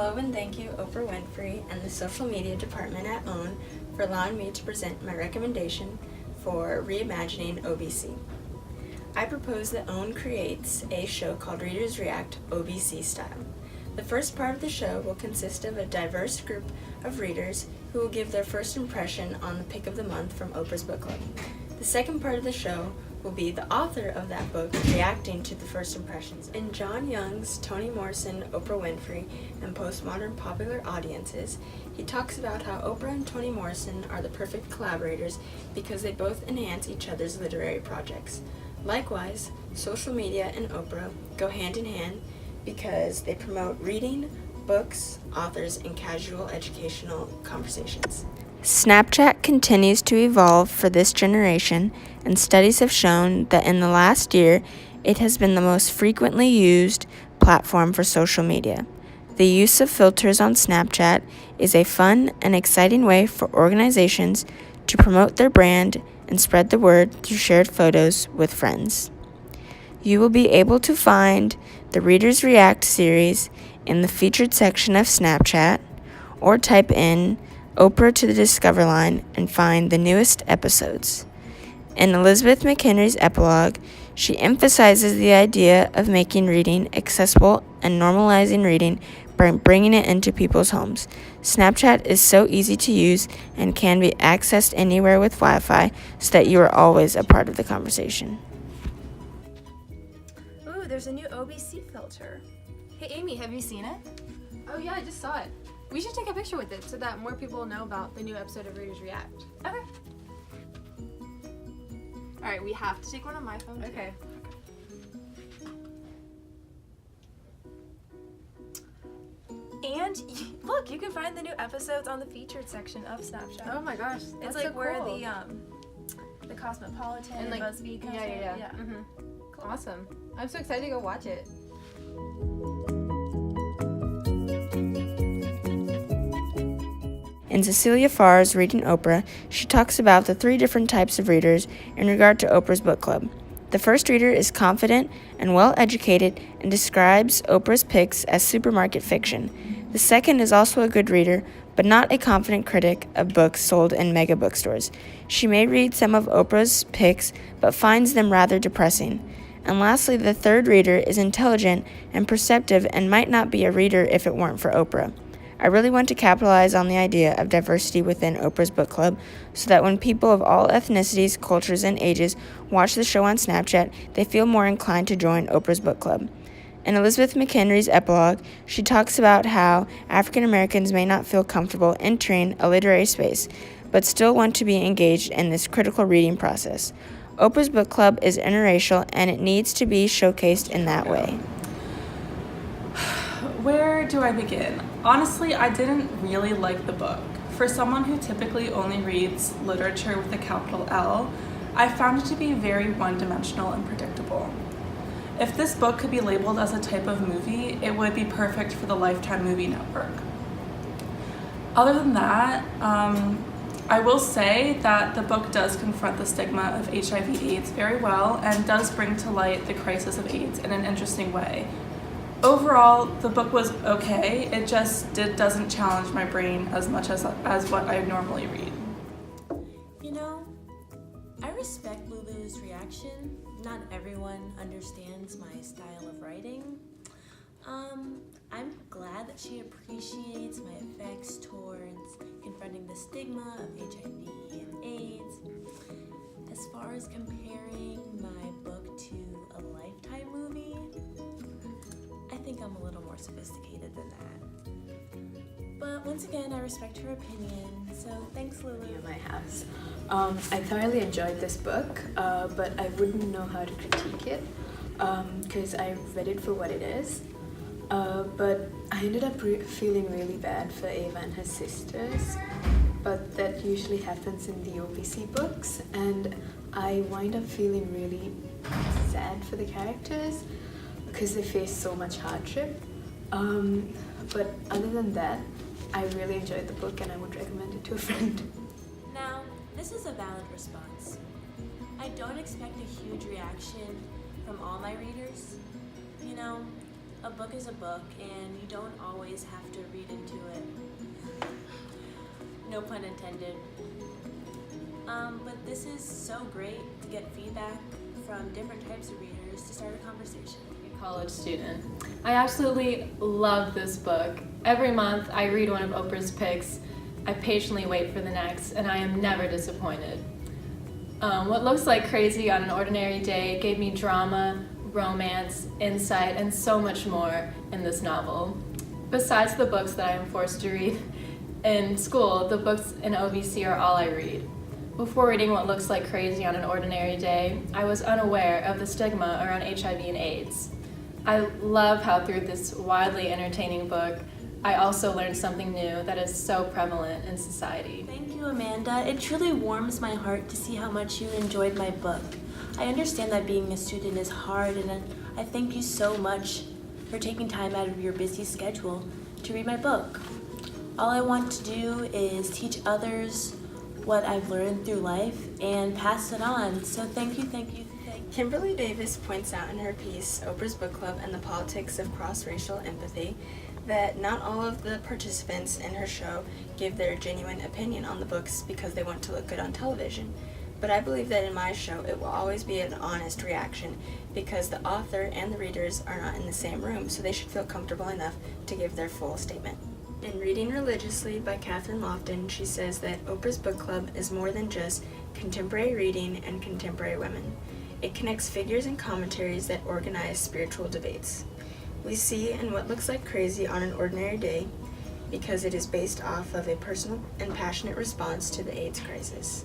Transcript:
Hello and thank you, Oprah Winfrey and the social media department at OWN for allowing me to present my recommendation for reimagining OBC. I propose that OWN creates a show called Readers React OBC style. The first part of the show will consist of a diverse group of readers who will give their first impression on the pick of the month from Oprah's book club. The second part of the show will be the author of that book reacting to the first impressions. In John Young's Toni Morrison, Oprah Winfrey, and Postmodern Popular Audiences, he talks about how Oprah and Toni Morrison are the perfect collaborators because they both enhance each other's literary projects. Likewise, social media and Oprah go hand in hand because they promote reading, books, authors, and casual educational conversations. Snapchat continues to evolve for this generation, and studies have shown that in the last year, it has been the most frequently used platform for social media. The use of filters on Snapchat is a fun and exciting way for organizations to promote their brand and spread the word through shared photos with friends. You will be able to find the Readers React series in the featured section of Snapchat, or type in Oprah to the Discover line and find the newest episodes. In Elizabeth McHenry's epilogue, she emphasizes the idea of making reading accessible and normalizing reading by bringing it into people's homes. Snapchat is so easy to use and can be accessed anywhere with Wi-Fi so that you are always a part of the conversation. Ooh, there's a new OBC filter. Hey Amy, have you seen it? Oh yeah, I just saw it. We should take a picture with it so that more people know about the new episode of Readers React. Okay. Alright, we have to take one on my phone too. Okay. And look, you can find the new episodes on the featured section of Snapchat. Oh my gosh, It's that's like so where cool. the Cosmopolitan and like BuzzFeed comes yeah. in. Mm-hmm. Cool. Awesome. I'm so excited to go watch it. In Cecilia Farr's Reading Oprah, she talks about the 3 different types of readers in regard to Oprah's book club. The first reader is confident and well-educated and describes Oprah's picks as supermarket fiction. The second is also a good reader, but not a confident critic of books sold in mega bookstores. She may read some of Oprah's picks, but finds them rather depressing. And lastly, the third reader is intelligent and perceptive and might not be a reader if it weren't for Oprah. I really want to capitalize on the idea of diversity within Oprah's book club so that when people of all ethnicities, cultures, and ages watch the show on Snapchat, they feel more inclined to join Oprah's book club. In Elizabeth McHenry's epilogue, she talks about how African Americans may not feel comfortable entering a literary space, but still want to be engaged in this critical reading process. Oprah's book club is interracial, and it needs to be showcased in that way. Where do I begin? Honestly, I didn't really like the book. For someone who typically only reads literature with a capital L, I found it to be very one-dimensional and predictable. If this book could be labeled as a type of movie, it would be perfect for the Lifetime Movie Network. Other than that, I will say that the book does confront the stigma of HIV/AIDS very well and does bring to light the crisis of AIDS in an interesting way. Overall, the book was okay, it just doesn't challenge my brain as much as what I normally read. You know, I respect Lulu's reaction. Not everyone understands my style of writing. I'm glad that she appreciates my effects towards confronting the stigma of HIV and AIDS. As far as comparing my book to a Lifetime movie, I think I'm a little more sophisticated than that. But once again, I respect her opinion, so thanks, Lulu. In my house. I thoroughly enjoyed this book, but I wouldn't know how to critique it because I read it for what it is. But I ended up feeling really bad for Ava and her sisters, but that usually happens in the OBC books, and I wind up feeling really sad for the characters because they face so much hardship. But other than that, I really enjoyed the book and I would recommend it to a friend. Now, this is a valid response. I don't expect a huge reaction from all my readers. You know, a book is a book, and you don't always have to read into it. No pun intended. But this is so great to get feedback from different types of readers to start a conversation. College student. I absolutely love this book. Every month I read one of Oprah's picks. I patiently wait for the next, and I am never disappointed. What Looks Like Crazy on an Ordinary Day gave me drama, romance, insight, and so much more in this novel. Besides the books that I am forced to read in school, the books in OBC are all I read. Before reading What Looks Like Crazy on an Ordinary Day, I was unaware of the stigma around HIV and AIDS. I love how through this wildly entertaining book, I also learned something new that is so prevalent in society. Thank you, Amanda. It truly warms my heart to see how much you enjoyed my book. I understand that being a student is hard, and I thank you so much for taking time out of your busy schedule to read my book. All I want to do is teach others what I've learned through life and pass it on. So thank you, thank you, thank you. Kimberly Davis points out in her piece, Oprah's Book Club and the Politics of Cross-Racial Empathy, that not all of the participants in her show give their genuine opinion on the books because they want to look good on television. But I believe that in my show it will always be an honest reaction because the author and the readers are not in the same room, so they should feel comfortable enough to give their full statement. In Reading Religiously by Catherine Lofton, she says that Oprah's Book Club is more than just contemporary reading and contemporary women. It connects figures and commentaries that organize spiritual debates. We see in What Looks Like Crazy on an Ordinary Day because it is based off of a personal and passionate response to the AIDS crisis.